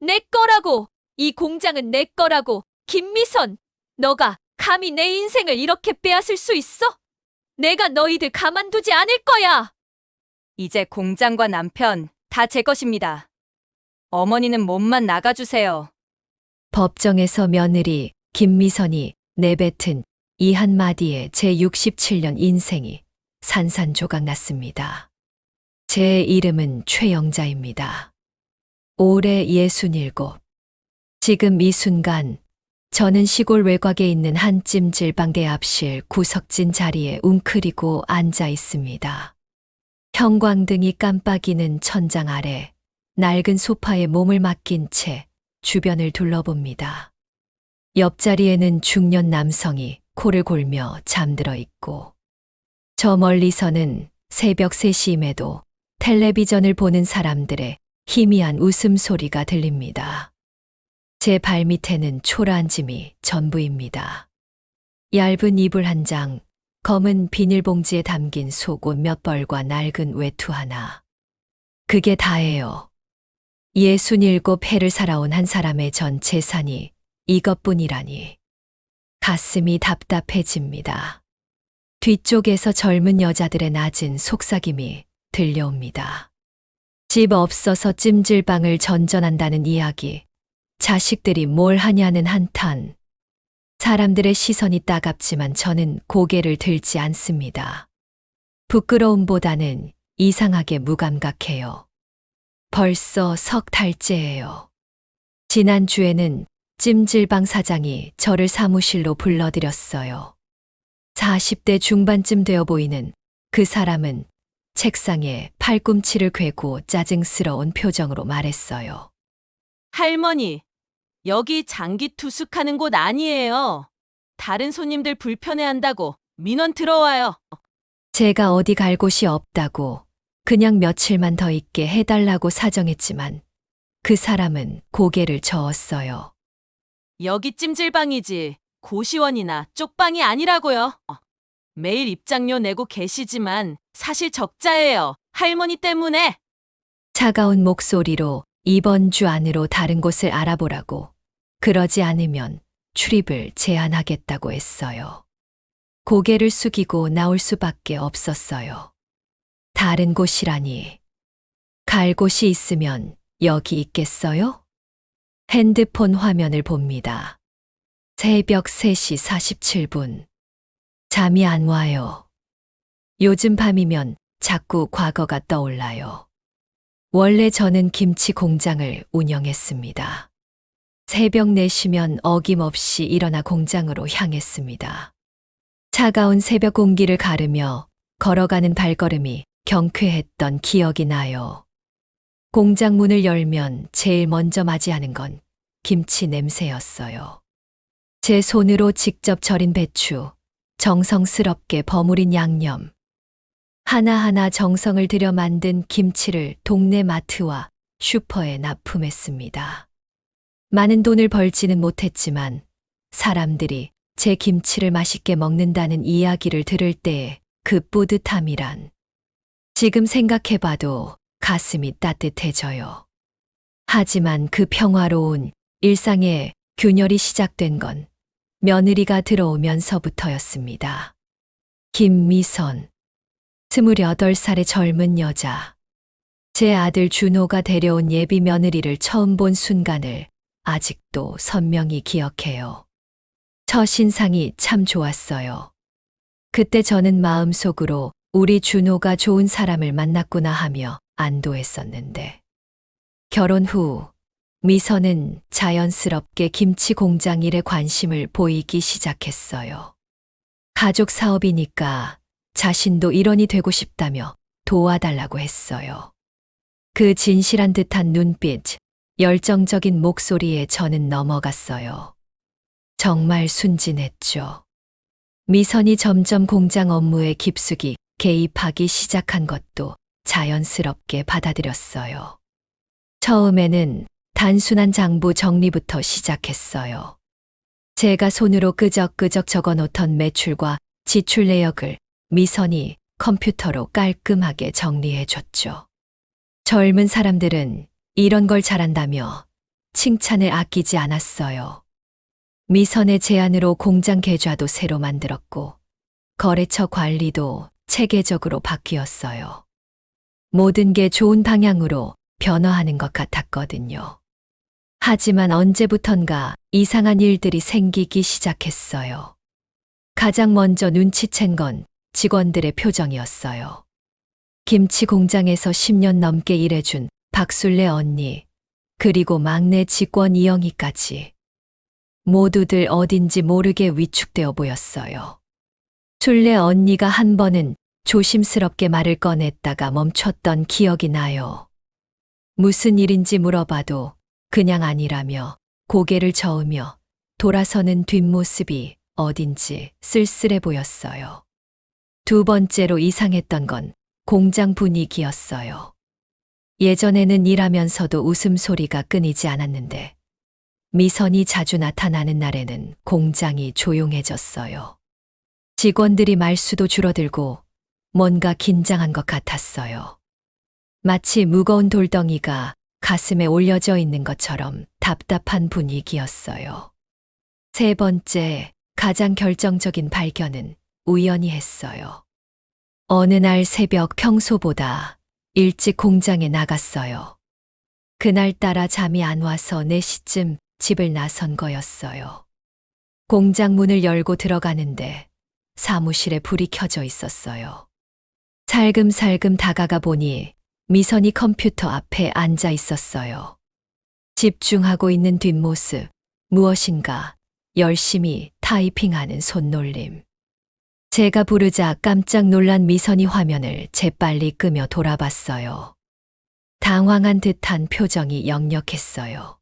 내 거라고! 이 공장은 내 거라고! 김미선! 너가 감히 내 인생을 이렇게 빼앗을 수 있어? 내가 너희들 가만두지 않을 거야! 이제 공장과 남편 다 제 것입니다. 어머니는 몸만 나가주세요. 법정에서 며느리 김미선이 내뱉은 이 한마디에 제 67년 인생이 산산조각 났습니다. 제 이름은 최영자입니다. 올해 67. 지금 이 순간 저는 시골 외곽에 있는 한 찜질방 대합실 구석진 자리에 웅크리고 앉아 있습니다. 형광등이 깜빡이는 천장 아래 낡은 소파에 몸을 맡긴 채 주변을 둘러봅니다. 옆자리에는 중년 남성이 코를 골며 잠들어 있고 저 멀리서는 새벽 3시임에도 텔레비전을 보는 사람들의 희미한 웃음소리가 들립니다. 제 발밑에는 초라한 짐이 전부입니다. 얇은 이불 한 장, 검은 비닐봉지에 담긴 속옷 몇 벌과 낡은 외투 하나. 그게 다예요. 67해를 살아온 한 사람의 전 재산이 이것뿐이라니. 가슴이 답답해집니다. 뒤쪽에서 젊은 여자들의 낮은 속삭임이 들려옵니다. 집 없어서 찜질방을 전전한다는 이야기. 자식들이 뭘 하냐는 한탄. 사람들의 시선이 따갑지만 저는 고개를 들지 않습니다. 부끄러움보다는 이상하게 무감각해요. 벌써 석 달째예요. 지난주에는 찜질방 사장이 저를 사무실로 불러들였어요. 40대 중반쯤 되어 보이는 그 사람은 책상에 팔꿈치를 괴고 짜증스러운 표정으로 말했어요. 할머니, 여기 장기 투숙하는 곳 아니에요. 다른 손님들 불편해한다고 민원 들어와요. 제가 어디 갈 곳이 없다고 그냥 며칠만 더 있게 해달라고 사정했지만 그 사람은 고개를 저었어요. 여기 찜질방이지 고시원이나 쪽방이 아니라고요. 매일 입장료 내고 계시지만 사실 적자예요. 할머니 때문에. 차가운 목소리로 이번 주 안으로 다른 곳을 알아보라고, 그러지 않으면 출입을 제한하겠다고 했어요. 고개를 숙이고 나올 수밖에 없었어요. 다른 곳이라니. 갈 곳이 있으면 여기 있겠어요? 핸드폰 화면을 봅니다. 새벽 3시 47분. 잠이 안 와요. 요즘 밤이면 자꾸 과거가 떠올라요. 원래 저는 김치 공장을 운영했습니다. 새벽 4시면 어김없이 일어나 공장으로 향했습니다. 차가운 새벽 공기를 가르며 걸어가는 발걸음이 경쾌했던 기억이 나요. 공장 문을 열면 제일 먼저 맞이하는 건 김치 냄새였어요. 제 손으로 직접 절인 배추, 정성스럽게 버무린 양념, 하나하나 정성을 들여 만든 김치를 동네 마트와 슈퍼에 납품했습니다. 많은 돈을 벌지는 못했지만 사람들이 제 김치를 맛있게 먹는다는 이야기를 들을 때의 그 뿌듯함이란, 지금 생각해봐도 가슴이 따뜻해져요. 하지만 그 평화로운 일상의 균열이 시작된 건 며느리가 들어오면서부터였습니다. 김미선, 28살의 젊은 여자. 제 아들 준호가 데려온 예비 며느리를 처음 본 순간을 아직도 선명히 기억해요. 첫 인상이 참 좋았어요. 그때 저는 마음속으로 우리 준호가 좋은 사람을 만났구나 하며 안도했었는데, 결혼 후 미선은 자연스럽게 김치 공장 일에 관심을 보이기 시작했어요. 가족 사업이니까 자신도 일원이 되고 싶다며 도와달라고 했어요. 그 진실한 듯한 눈빛, 열정적인 목소리에 저는 넘어갔어요. 정말 순진했죠. 미선이 점점 공장 업무에 깊숙이 개입하기 시작한 것도 자연스럽게 받아들였어요. 처음에는 단순한 장부 정리부터 시작했어요. 제가 손으로 끄적끄적 적어놓던 매출과 지출 내역을 미선이 컴퓨터로 깔끔하게 정리해줬죠. 젊은 사람들은 이런 걸 잘한다며 칭찬을 아끼지 않았어요. 미선의 제안으로 공장 계좌도 새로 만들었고, 거래처 관리도 체계적으로 바뀌었어요. 모든 게 좋은 방향으로 변화하는 것 같았거든요. 하지만 언제부턴가 이상한 일들이 생기기 시작했어요. 가장 먼저 눈치챈 건 직원들의 표정이었어요. 김치 공장에서 10년 넘게 일해준 박술래 언니, 그리고 막내 직원 이영희까지. 모두들 어딘지 모르게 위축되어 보였어요. 술래 언니가 한 번은 조심스럽게 말을 꺼냈다가 멈췄던 기억이 나요. 무슨 일인지 물어봐도 그냥 아니라며 고개를 저으며 돌아서는 뒷모습이 어딘지 쓸쓸해 보였어요. 두 번째로 이상했던 건 공장 분위기였어요. 예전에는 일하면서도 웃음소리가 끊이지 않았는데 미선이 자주 나타나는 날에는 공장이 조용해졌어요. 직원들이 말수도 줄어들고 뭔가 긴장한 것 같았어요. 마치 무거운 돌덩이가 가슴에 올려져 있는 것처럼 답답한 분위기였어요. 세 번째, 가장 결정적인 발견은 우연히 했어요. 어느 날 새벽 평소보다 일찍 공장에 나갔어요. 그날따라 잠이 안 와서 4시쯤 집을 나선 거였어요. 공장 문을 열고 들어가는데 사무실에 불이 켜져 있었어요. 살금살금 다가가 보니 미선이 컴퓨터 앞에 앉아 있었어요. 집중하고 있는 뒷모습, 무엇인가 열심히 타이핑하는 손놀림. 제가 부르자 깜짝 놀란 미선이 화면을 재빨리 끄며 돌아봤어요. 당황한 듯한 표정이 역력했어요.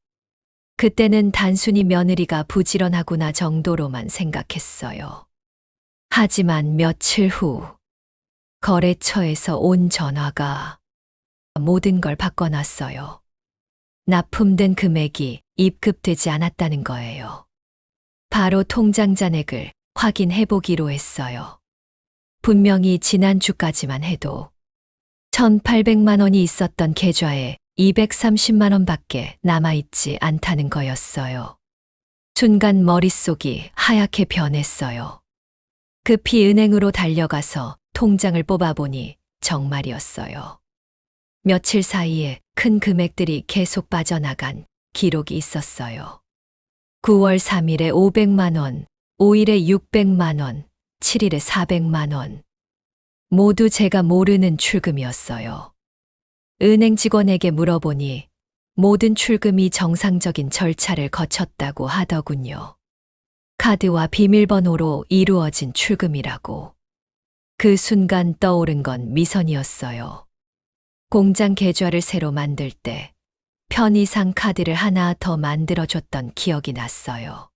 그때는 단순히 며느리가 부지런하구나 정도로만 생각했어요. 하지만 며칠 후 거래처에서 온 전화가 모든 걸 바꿔놨어요. 납품된 금액이 입금되지 않았다는 거예요. 바로 통장 잔액을 확인해보기로 했어요. 분명히 지난주까지만 해도 1,800만 원이 있었던 계좌에 230만 원밖에 남아있지 않다는 거였어요. 순간 머릿속이 하얗게 변했어요. 급히 은행으로 달려가서 통장을 뽑아보니 정말이었어요. 며칠 사이에 큰 금액들이 계속 빠져나간 기록이 있었어요. 9월 3일에 500만 원, 5일에 600만 원, 7일에 400만 원. 모두 제가 모르는 출금이었어요. 은행 직원에게 물어보니 모든 출금이 정상적인 절차를 거쳤다고 하더군요. 카드와 비밀번호로 이루어진 출금이라고. 그 순간 떠오른 건 미선이었어요. 공장 계좌를 새로 만들 때 편의상 카드를 하나 더 만들어줬던 기억이 났어요.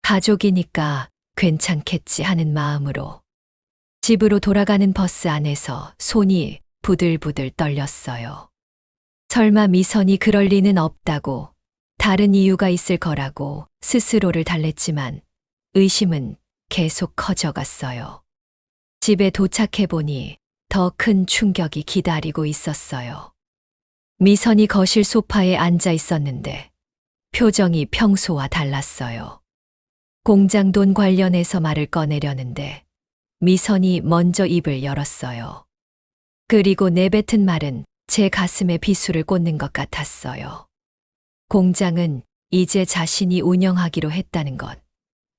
가족이니까 괜찮겠지 하는 마음으로 집으로 돌아가는 버스 안에서 손이 부들부들 떨렸어요. 설마 미선이 그럴 리는 없다고, 다른 이유가 있을 거라고 스스로를 달랬지만 의심은 계속 커져갔어요. 집에 도착해보니 더 큰 충격이 기다리고 있었어요. 미선이 거실 소파에 앉아 있었는데 표정이 평소와 달랐어요. 공장 돈 관련해서 말을 꺼내려는데 미선이 먼저 입을 열었어요. 그리고 내뱉은 말은 제 가슴에 비수를 꽂는 것 같았어요. 공장은 이제 자신이 운영하기로 했다는 것,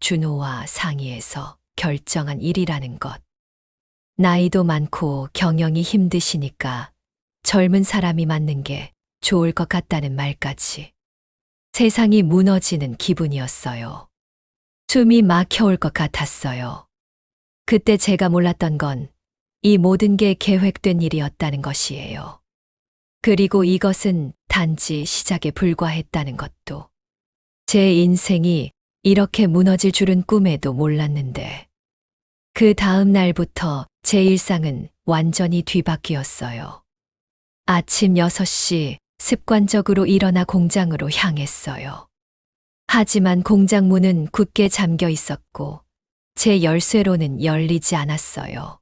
준호와 상의해서 결정한 일이라는 것. 나이도 많고 경영이 힘드시니까 젊은 사람이 맡는 게 좋을 것 같다는 말까지. 세상이 무너지는 기분이었어요. 숨이 막혀올 것 같았어요. 그때 제가 몰랐던 건 이 모든 게 계획된 일이었다는 것이에요. 그리고 이것은 단지 시작에 불과했다는 것도. 제 인생이 이렇게 무너질 줄은 꿈에도 몰랐는데. 그 다음 날부터 제 일상은 완전히 뒤바뀌었어요. 아침 6시 습관적으로 일어나 공장으로 향했어요. 하지만 공장 문은 굳게 잠겨 있었고 제 열쇠로는 열리지 않았어요.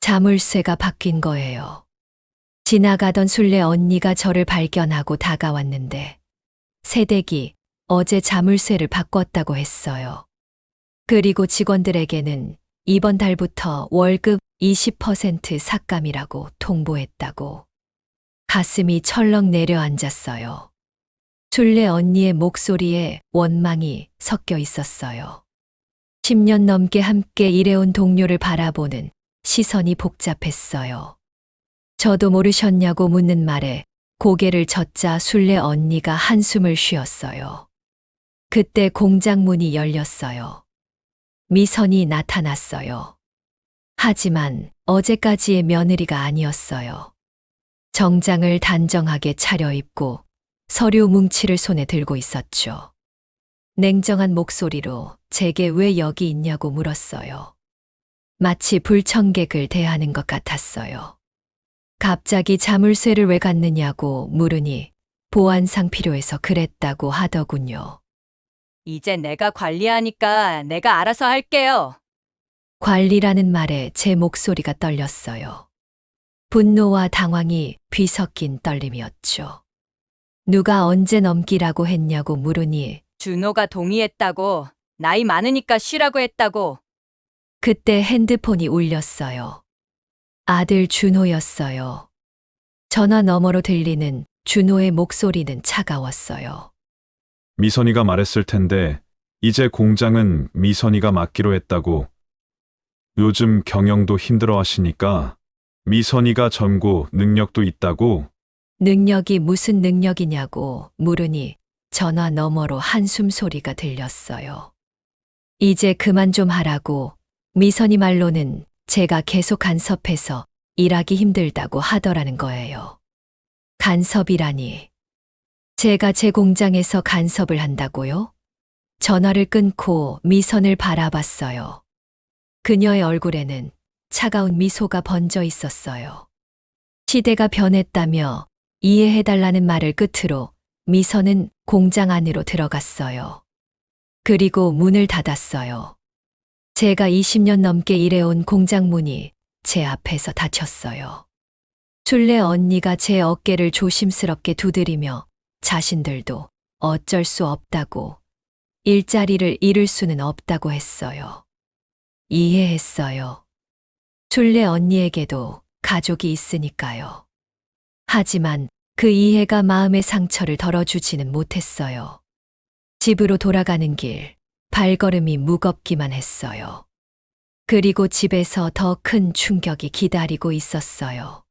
자물쇠가 바뀐 거예요. 지나가던 술래 언니가 저를 발견하고 다가왔는데 새댁이 어제 자물쇠를 바꿨다고 했어요. 그리고 직원들에게는 이번 달부터 월급 20% 삭감이라고 통보했다고. 가슴이 철렁 내려앉았어요. 술래 언니의 목소리에 원망이 섞여 있었어요. 10년 넘게 함께 일해온 동료를 바라보는 시선이 복잡했어요. 저도 모르셨냐고 묻는 말에 고개를 젓자 술래 언니가 한숨을 쉬었어요. 그때 공장 문이 열렸어요. 미선이 나타났어요. 하지만 어제까지의 며느리가 아니었어요. 정장을 단정하게 차려입고 서류 뭉치를 손에 들고 있었죠. 냉정한 목소리로 제게 왜 여기 있냐고 물었어요. 마치 불청객을 대하는 것 같았어요. 갑자기 자물쇠를 왜 갔느냐고 물으니 보안상 필요해서 그랬다고 하더군요. 이제 내가 관리하니까 내가 알아서 할게요. 관리라는 말에 제 목소리가 떨렸어요. 분노와 당황이 뒤섞인 떨림이었죠. 누가 언제 넘기라고 했냐고 물으니 준호가 동의했다고. 나이 많으니까 쉬라고 했다고. 그때 핸드폰이 울렸어요. 아들 준호였어요. 전화 너머로 들리는 준호의 목소리는 차가웠어요. 미선이가 말했을 텐데 이제 공장은 미선이가 맡기로 했다고. 요즘 경영도 힘들어 하시니까 미선이가 전고 능력도 있다고. 능력이 무슨 능력이냐고 물으니 전화 너머로 한숨 소리가 들렸어요. 이제 그만 좀 하라고. 미선이 말로는 제가 계속 간섭해서 일하기 힘들다고 하더라는 거예요. 간섭이라니. 제가 제 공장에서 간섭을 한다고요? 전화를 끊고 미선을 바라봤어요. 그녀의 얼굴에는 차가운 미소가 번져 있었어요. 시대가 변했다며 이해해달라는 말을 끝으로 미선은 공장 안으로 들어갔어요. 그리고 문을 닫았어요. 제가 20년 넘게 일해온 공장 문이 제 앞에서 닫혔어요. 술래 언니가 제 어깨를 조심스럽게 두드리며 자신들도 어쩔 수 없다고, 일자리를 잃을 수는 없다고 했어요. 이해했어요. 술래 언니에게도 가족이 있으니까요. 하지만 그 이해가 마음의 상처를 덜어주지는 못했어요. 집으로 돌아가는 길, 발걸음이 무겁기만 했어요. 그리고 집에서 더 큰 충격이 기다리고 있었어요.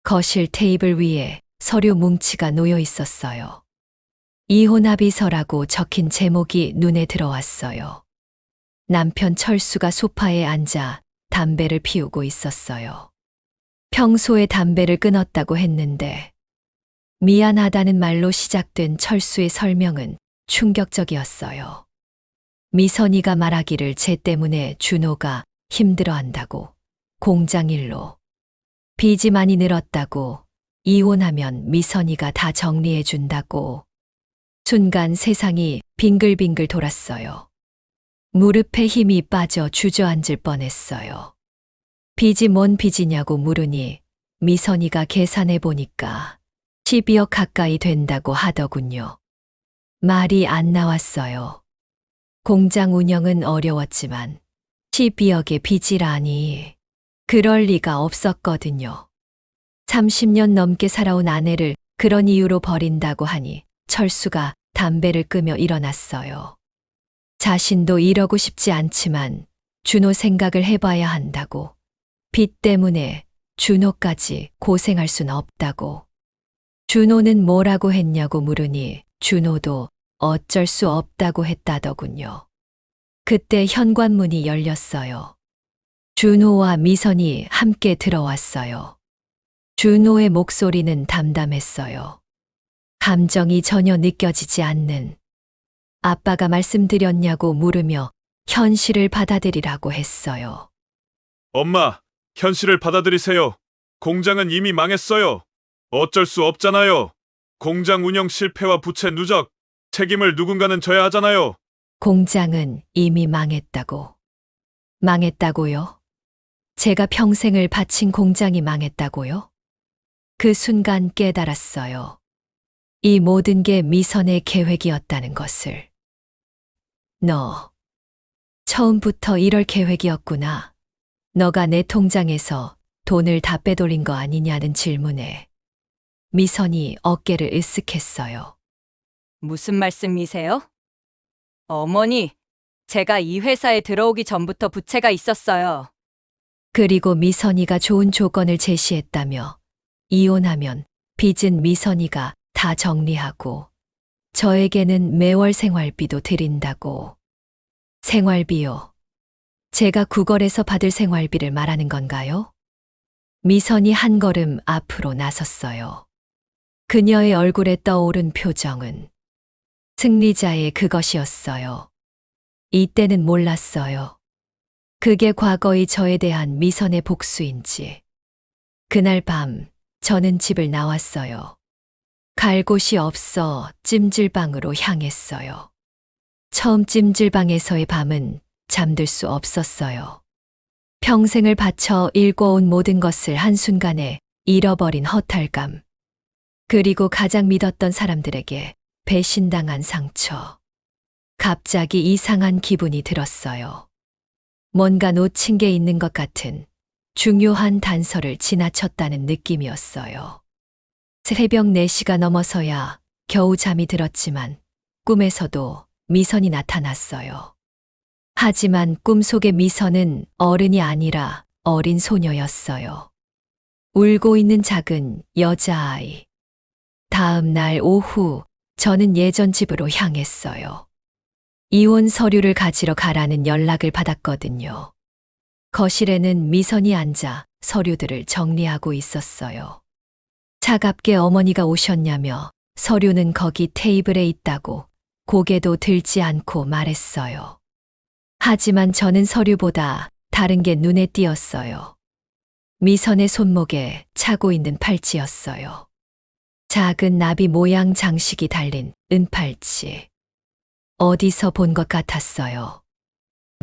거실 테이블 위에 서류 뭉치가 놓여 있었어요. 이혼 합의서라고 적힌 제목이 눈에 들어왔어요. 남편 철수가 소파에 앉아 담배를 피우고 있었어요. 평소에 담배를 끊었다고 했는데 미안하다는 말로 시작된 철수의 설명은 충격적이었어요. 미선이가 말하기를 쟤 때문에 준호가 힘들어한다고, 공장 일로 빚이 많이 늘었다고, 이혼하면 미선이가 다 정리해준다고. 순간 세상이 빙글빙글 돌았어요. 무릎에 힘이 빠져 주저앉을 뻔했어요. 빚이 뭔 빚이냐고 물으니 미선이가 계산해 보니까 12억 가까이 된다고 하더군요. 말이 안 나왔어요. 공장 운영은 어려웠지만 12억의 빚이라니 그럴 리가 없었거든요. 30년 넘게 살아온 아내를 그런 이유로 버린다고 하니 철수가 담배를 끄며 일어났어요. 자신도 이러고 싶지 않지만 준호 생각을 해봐야 한다고. 빚 때문에 준호까지 고생할 순 없다고. 준호는 뭐라고 했냐고 물으니 준호도 어쩔 수 없다고 했다더군요. 그때 현관문이 열렸어요. 준호와 미선이 함께 들어왔어요. 준호의 목소리는 담담했어요. 감정이 전혀 느껴지지 않는. 아빠가 말씀드렸냐고 물으며 현실을 받아들이라고 했어요. 엄마, 현실을 받아들이세요. 공장은 이미 망했어요. 어쩔 수 없잖아요. 공장 운영 실패와 부채 누적, 책임을 누군가는 져야 하잖아요. 공장은 이미 망했다고. 망했다고요? 제가 평생을 바친 공장이 망했다고요? 그 순간 깨달았어요. 이 모든 게 미선의 계획이었다는 것을. 너, 처음부터 이럴 계획이었구나. 너가 내 통장에서 돈을 다 빼돌린 거 아니냐는 질문에 미선이 어깨를 으쓱했어요. 무슨 말씀이세요? 어머니, 제가 이 회사에 들어오기 전부터 부채가 있었어요. 그리고 미선이가 좋은 조건을 제시했다며 이혼하면 빚은 미선이가 다 정리하고 저에게는 매월 생활비도 드린다고. 생활비요? 제가 구걸해서 받을 생활비를 말하는 건가요? 미선이 한 걸음 앞으로 나섰어요. 그녀의 얼굴에 떠오른 표정은 승리자의 그것이었어요. 이때는 몰랐어요. 그게 과거의 저에 대한 미선의 복수인지. 그날 밤 저는 집을 나왔어요. 갈 곳이 없어 찜질방으로 향했어요. 처음 찜질방에서의 밤은 잠들 수 없었어요. 평생을 바쳐 일궈온 모든 것을 한순간에 잃어버린 허탈감. 그리고 가장 믿었던 사람들에게 배신당한 상처. 갑자기 이상한 기분이 들었어요. 뭔가 놓친 게 있는 것 같은 중요한 단서를 지나쳤다는 느낌이었어요. 새벽 4시가 넘어서야 겨우 잠이 들었지만 꿈에서도 미선이 나타났어요. 하지만 꿈속의 미선은 어른이 아니라 어린 소녀였어요. 울고 있는 작은 여자아이. 다음 날 오후 저는 예전 집으로 향했어요. 이혼 서류를 가지러 가라는 연락을 받았거든요. 거실에는 미선이 앉아 서류들을 정리하고 있었어요. 차갑게 어머니가 오셨냐며 서류는 거기 테이블에 있다고 고개도 들지 않고 말했어요. 하지만 저는 서류보다 다른 게 눈에 띄었어요. 미선의 손목에 차고 있는 팔찌였어요. 작은 나비 모양 장식이 달린 은팔찌. 어디서 본 것 같았어요.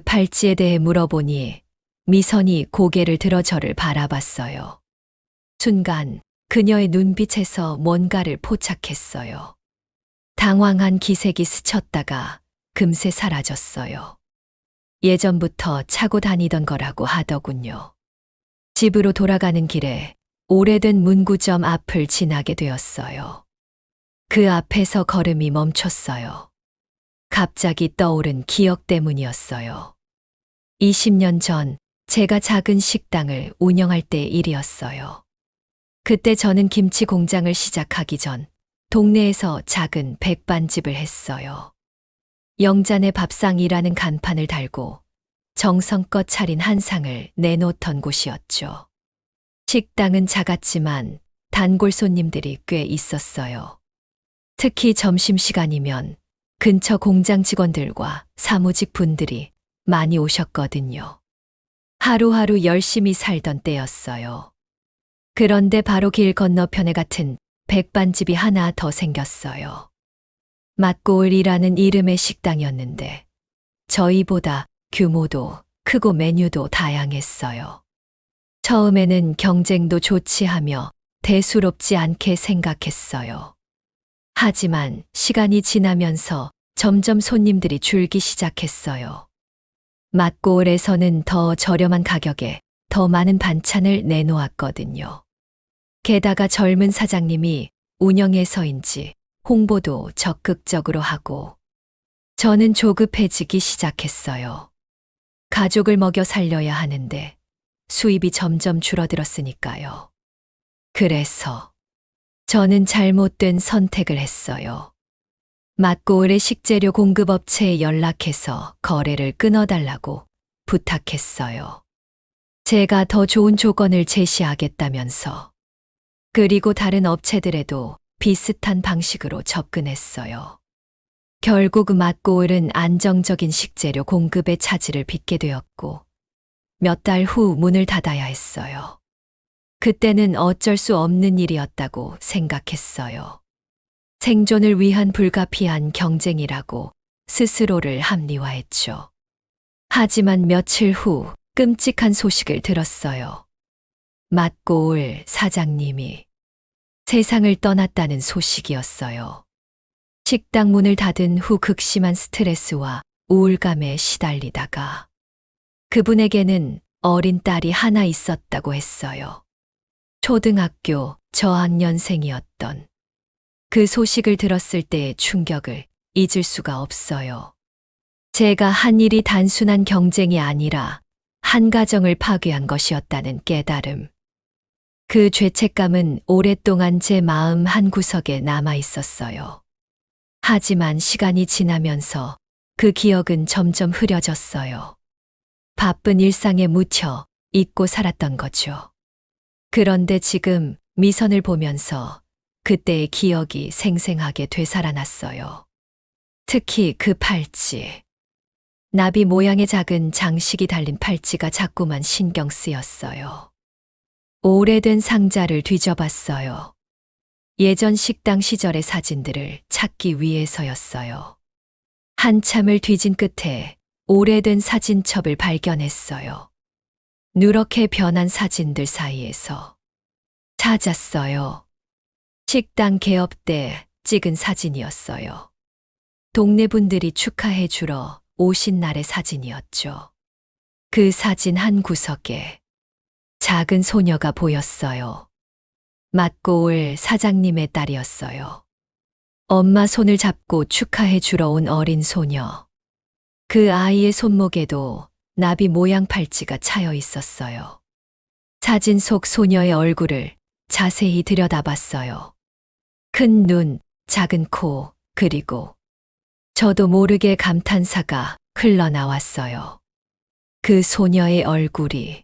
팔찌에 대해 물어보니 미선이 고개를 들어 저를 바라봤어요. 순간 그녀의 눈빛에서 뭔가를 포착했어요. 당황한 기색이 스쳤다가 금세 사라졌어요. 예전부터 차고 다니던 거라고 하더군요. 집으로 돌아가는 길에 오래된 문구점 앞을 지나게 되었어요. 그 앞에서 걸음이 멈췄어요. 갑자기 떠오른 기억 때문이었어요. 20년 전 제가 작은 식당을 운영할 때의 일이었어요. 그때 저는 김치 공장을 시작하기 전 동네에서 작은 백반집을 했어요. 영잔의 밥상이라는 간판을 달고 정성껏 차린 한상을 내놓던 곳이었죠. 식당은 작았지만 단골 손님들이 꽤 있었어요. 특히 점심시간이면 근처 공장 직원들과 사무직 분들이 많이 오셨거든요. 하루하루 열심히 살던 때였어요. 그런데 바로 길 건너편에 같은 백반집이 하나 더 생겼어요. 맛고을이라는 이름의 식당이었는데 저희보다 규모도 크고 메뉴도 다양했어요. 처음에는 경쟁도 좋지 하며 대수롭지 않게 생각했어요. 하지만 시간이 지나면서 점점 손님들이 줄기 시작했어요. 맛고을에서는 더 저렴한 가격에 더 많은 반찬을 내놓았거든요. 게다가 젊은 사장님이 운영해서인지 홍보도 적극적으로 하고 저는 조급해지기 시작했어요. 가족을 먹여 살려야 하는데 수입이 점점 줄어들었으니까요. 그래서 저는 잘못된 선택을 했어요. 맛고을의 식재료 공급업체에 연락해서 거래를 끊어달라고 부탁했어요. 제가 더 좋은 조건을 제시하겠다면서. 그리고 다른 업체들에도 비슷한 방식으로 접근했어요. 결국 맛고을은 안정적인 식재료 공급의 차질을 빚게 되었고 몇 달 후 문을 닫아야 했어요. 그때는 어쩔 수 없는 일이었다고 생각했어요. 생존을 위한 불가피한 경쟁이라고 스스로를 합리화했죠. 하지만 며칠 후 끔찍한 소식을 들었어요. 맛고을 사장님이 세상을 떠났다는 소식이었어요. 식당 문을 닫은 후 극심한 스트레스와 우울감에 시달리다가 그분에게는 어린 딸이 하나 있었다고 했어요. 초등학교 저학년생이었던. 그 소식을 들었을 때의 충격을 잊을 수가 없어요. 제가 한 일이 단순한 경쟁이 아니라 한 가정을 파괴한 것이었다는 깨달음. 그 죄책감은 오랫동안 제 마음 한구석에 남아 있었어요. 하지만 시간이 지나면서 그 기억은 점점 흐려졌어요. 바쁜 일상에 묻혀 잊고 살았던 거죠. 그런데 지금 미선을 보면서 그때의 기억이 생생하게 되살아났어요. 특히 그 팔찌. 나비 모양의 작은 장식이 달린 팔찌가 자꾸만 신경 쓰였어요. 오래된 상자를 뒤져봤어요. 예전 식당 시절의 사진들을 찾기 위해서였어요. 한참을 뒤진 끝에 오래된 사진첩을 발견했어요. 누렇게 변한 사진들 사이에서 찾았어요. 식당 개업 때 찍은 사진이었어요. 동네 분들이 축하해 주러 오신 날의 사진이었죠. 그 사진 한 구석에 작은 소녀가 보였어요. 맞고 올 사장님의 딸이었어요. 엄마 손을 잡고 축하해 주러 온 어린 소녀. 그 아이의 손목에도 나비 모양 팔찌가 차여 있었어요. 사진 속 소녀의 얼굴을 자세히 들여다봤어요. 큰 눈, 작은 코, 그리고 저도 모르게 감탄사가 흘러나왔어요. 그 소녀의 얼굴이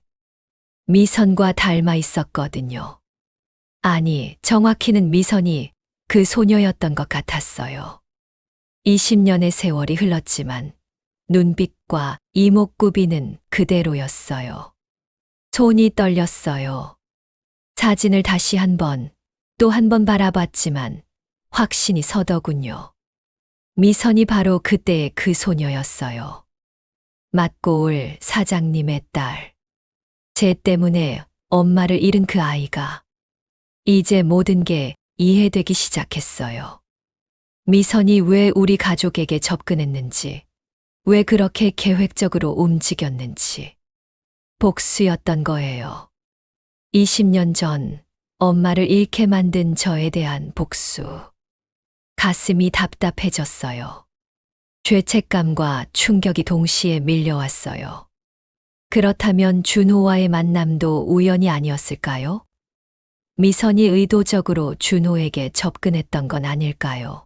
미선과 닮아 있었거든요. 아니, 정확히는 미선이 그 소녀였던 것 같았어요. 20년의 세월이 흘렀지만 눈빛과 이목구비는 그대로였어요. 손이 떨렸어요. 사진을 다시 또 한 번 바라봤지만 확신이 서더군요. 미선이 바로 그때의 그 소녀였어요. 맞고 올 사장님의 딸. 제 때문에 엄마를 잃은 그 아이가 이제 모든 게 이해되기 시작했어요. 미선이 왜 우리 가족에게 접근했는지, 왜 그렇게 계획적으로 움직였는지. 복수였던 거예요. 20년 전 엄마를 잃게 만든 저에 대한 복수. 가슴이 답답해졌어요. 죄책감과 충격이 동시에 밀려왔어요. 그렇다면 준호와의 만남도 우연이 아니었을까요? 미선이 의도적으로 준호에게 접근했던 건 아닐까요?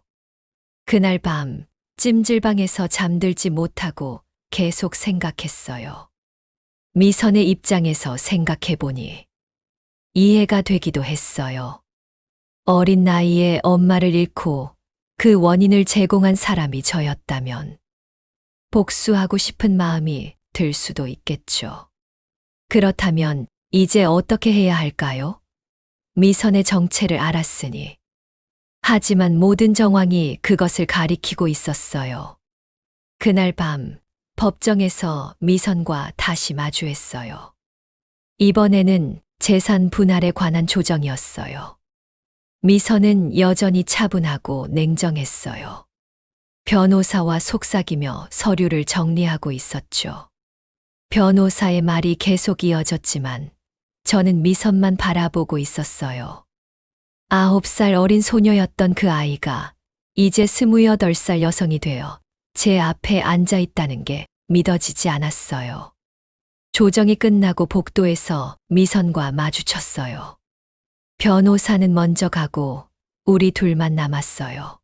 그날 밤 찜질방에서 잠들지 못하고 계속 생각했어요. 미선의 입장에서 생각해보니 이해가 되기도 했어요. 어린 나이에 엄마를 잃고 그 원인을 제공한 사람이 저였다면 복수하고 싶은 마음이 들 수도 있겠죠. 그렇다면 이제 어떻게 해야 할까요? 미선의 정체를 알았으니. 하지만 모든 정황이 그것을 가리키고 있었어요. 그날 밤 법정에서 미선과 다시 마주했어요. 이번에는 재산 분할에 관한 조정이었어요. 미선은 여전히 차분하고 냉정했어요. 변호사와 속삭이며 서류를 정리하고 있었죠. 변호사의 말이 계속 이어졌지만 저는 미선만 바라보고 있었어요. 9살 어린 소녀였던 그 아이가 이제 28살 여성이 되어 제 앞에 앉아 있다는 게 믿어지지 않았어요. 조정이 끝나고 복도에서 미선과 마주쳤어요. 변호사는 먼저 가고 우리 둘만 남았어요.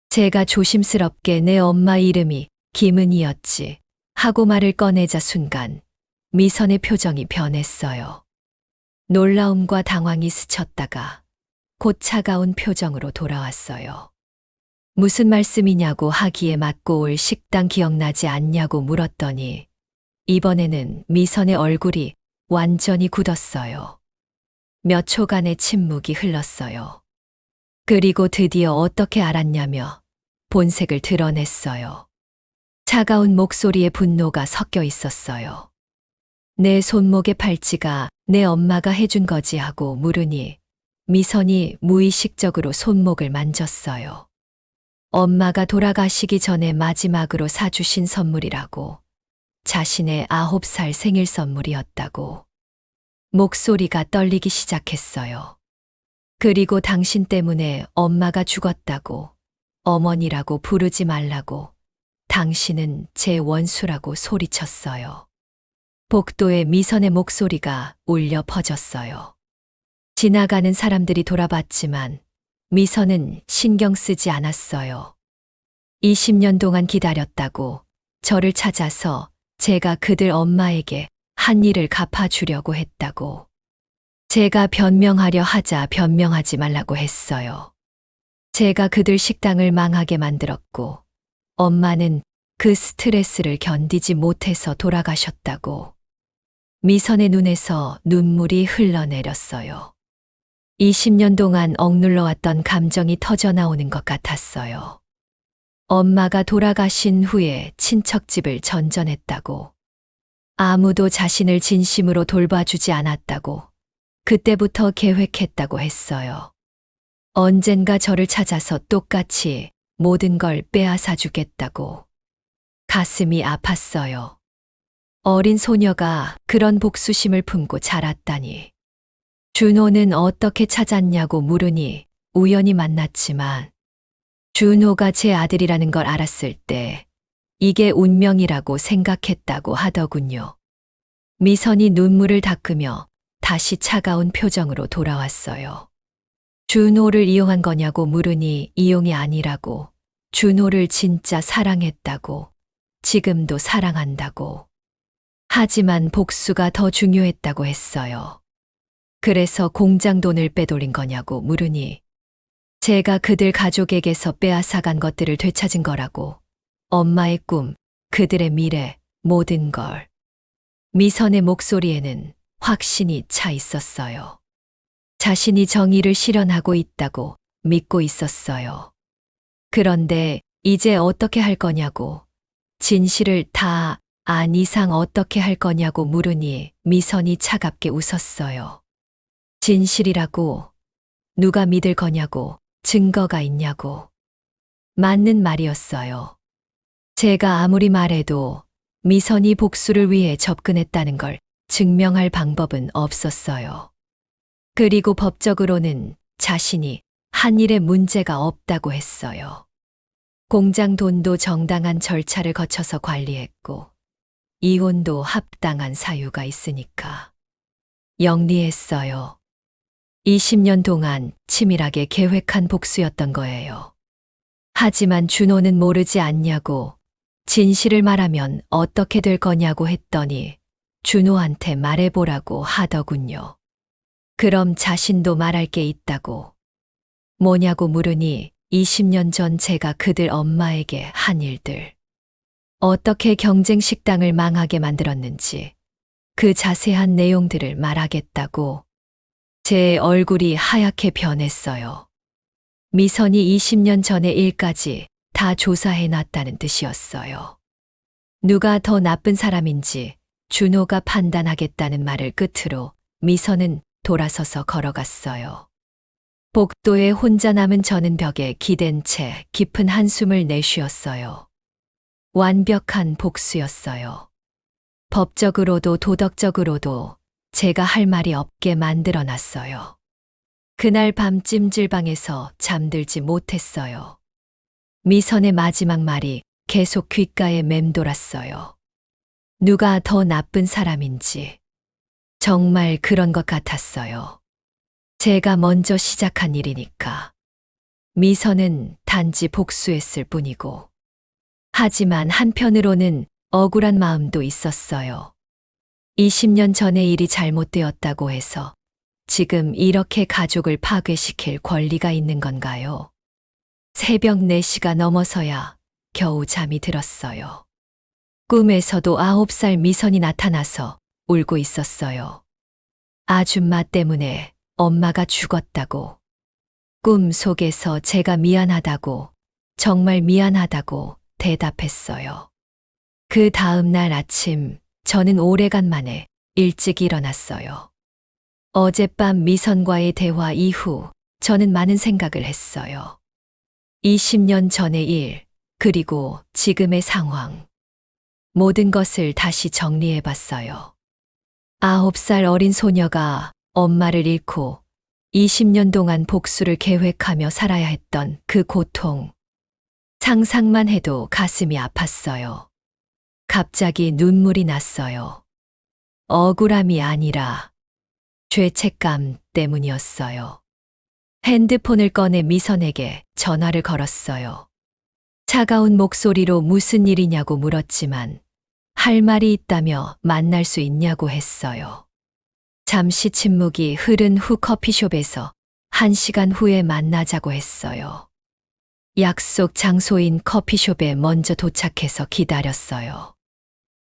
제가 조심스럽게 내 엄마 이름이 김은이었지 하고 말을 꺼내자 순간 미선의 표정이 변했어요. 놀라움과 당황이 스쳤다가 곧 차가운 표정으로 돌아왔어요. 무슨 말씀이냐고 하기에 맞고 올 식당 기억나지 않냐고 물었더니 이번에는 미선의 얼굴이 완전히 굳었어요. 몇 초간의 침묵이 흘렀어요. 그리고 드디어 어떻게 알았냐며 본색을 드러냈어요. 차가운 목소리에 분노가 섞여 있었어요. 내 손목의 팔찌가 내 엄마가 해준 거지 하고 물으니 미선이 무의식적으로 손목을 만졌어요. 엄마가 돌아가시기 전에 마지막으로 사주신 선물이라고. 자신의 9살 생일 선물이었다고. 목소리가 떨리기 시작했어요. 그리고 당신 때문에 엄마가 죽었다고. 어머니라고 부르지 말라고. 당신은 제 원수라고 소리쳤어요. 복도에 미선의 목소리가 울려 퍼졌어요. 지나가는 사람들이 돌아봤지만 미선은 신경 쓰지 않았어요. 20년 동안 기다렸다고 저를 찾아서 제가 그들 엄마에게 한 일을 갚아주려고 했다고. 제가 변명하려 하자 변명하지 말라고 했어요. 제가 그들 식당을 망하게 만들었고 엄마는 그 스트레스를 견디지 못해서 돌아가셨다고. 미선의 눈에서 눈물이 흘러내렸어요. 20년 동안 억눌러왔던 감정이 터져나오는 것 같았어요. 엄마가 돌아가신 후에 친척집을 전전했다고. 아무도 자신을 진심으로 돌봐주지 않았다고. 그때부터 계획했다고 했어요. 언젠가 저를 찾아서 똑같이 모든 걸 빼앗아 주겠다고. 가슴이 아팠어요. 어린 소녀가 그런 복수심을 품고 자랐다니. 준호는 어떻게 찾았냐고 물으니 우연히 만났지만 준호가 제 아들이라는 걸 알았을 때 이게 운명이라고 생각했다고 하더군요. 미선이 눈물을 닦으며 다시 차가운 표정으로 돌아왔어요. 준호를 이용한 거냐고 물으니 이용이 아니라고. 준호를 진짜 사랑했다고. 지금도 사랑한다고. 하지만 복수가 더 중요했다고 했어요. 그래서 공장 돈을 빼돌린 거냐고 물으니 제가 그들 가족에게서 빼앗아간 것들을 되찾은 거라고. 엄마의 꿈, 그들의 미래, 모든 걸. 미선의 목소리에는 확신이 차 있었어요. 자신이 정의를 실현하고 있다고 믿고 있었어요. 그런데 이제 어떻게 할 거냐고. 진실을 다 안 이상 어떻게 할 거냐고 물으니 미선이 차갑게 웃었어요. 진실이라고. 누가 믿을 거냐고. 증거가 있냐고. 맞는 말이었어요. 제가 아무리 말해도 미선이 복수를 위해 접근했다는 걸 증명할 방법은 없었어요. 그리고 법적으로는 자신이 한 일에 문제가 없다고 했어요. 공장 돈도 정당한 절차를 거쳐서 관리했고, 이혼도 합당한 사유가 있으니까. 영리했어요. 20년 동안 치밀하게 계획한 복수였던 거예요. 하지만 준호는 모르지 않냐고, 진실을 말하면 어떻게 될 거냐고 했더니 준호한테 말해보라고 하더군요. 그럼 자신도 말할 게 있다고. 뭐냐고 물으니 20년 전 제가 그들 엄마에게 한 일들. 어떻게 경쟁 식당을 망하게 만들었는지 그 자세한 내용들을 말하겠다고. 제 얼굴이 하얗게 변했어요. 미선이 20년 전의 일까지 다 조사해 놨다는 뜻이었어요. 누가 더 나쁜 사람인지 준호가 판단하겠다는 말을 끝으로 미선은 돌아서서 걸어갔어요. 복도에 혼자 남은 저는 벽에 기댄 채 깊은 한숨을 내쉬었어요. 완벽한 복수였어요. 법적으로도 도덕적으로도 제가 할 말이 없게 만들어 놨어요. 그날 밤 찜질방에서 잠들지 못했어요. 미선의 마지막 말이 계속 귓가에 맴돌았어요. 누가 더 나쁜 사람인지. 정말 그런 것 같았어요. 제가 먼저 시작한 일이니까. 미선은 단지 복수했을 뿐이고. 하지만 한편으로는 억울한 마음도 있었어요. 20년 전의 일이 잘못되었다고 해서 지금 이렇게 가족을 파괴시킬 권리가 있는 건가요? 새벽 4시가 넘어서야 겨우 잠이 들었어요. 꿈에서도 9살 미선이 나타나서 울고 있었어요. 아줌마 때문에 엄마가 죽었다고. 꿈 속에서 제가 미안하다고, 정말 미안하다고 대답했어요. 그 다음 날 아침 저는 오래간만에 일찍 일어났어요. 어젯밤 미선과의 대화 이후 저는 많은 생각을 했어요. 20년 전의 일, 그리고 지금의 상황. 모든 것을 다시 정리해 봤어요. 9살 어린 소녀가 엄마를 잃고 20년 동안 복수를 계획하며 살아야 했던 그 고통. 상상만 해도 가슴이 아팠어요. 갑자기 눈물이 났어요. 억울함이 아니라 죄책감 때문이었어요. 핸드폰을 꺼내 미선에게 전화를 걸었어요. 차가운 목소리로 무슨 일이냐고 물었지만 할 말이 있다며 만날 수 있냐고 했어요. 잠시 침묵이 흐른 후 커피숍에서 1시간 후에 만나자고 했어요. 약속 장소인 커피숍에 먼저 도착해서 기다렸어요.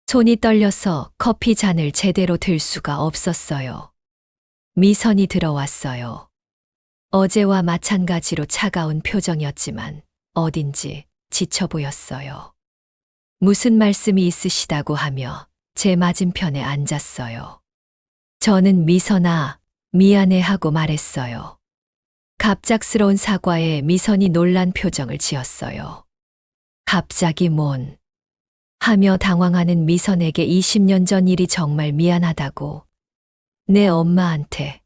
손이 떨려서 커피 잔을 제대로 들 수가 없었어요. 미선이 들어왔어요. 어제와 마찬가지로 차가운 표정이었지만 어딘지 지쳐 보였어요. 무슨 말씀이 있으시다고 하며 제 맞은편에 앉았어요. 저는 미선아, 미안해 하고 말했어요. 갑작스러운 사과에 미선이 놀란 표정을 지었어요. 갑자기 뭔? 하며 당황하는 미선에게 20년 전 일이 정말 미안하다고, 내 엄마한테,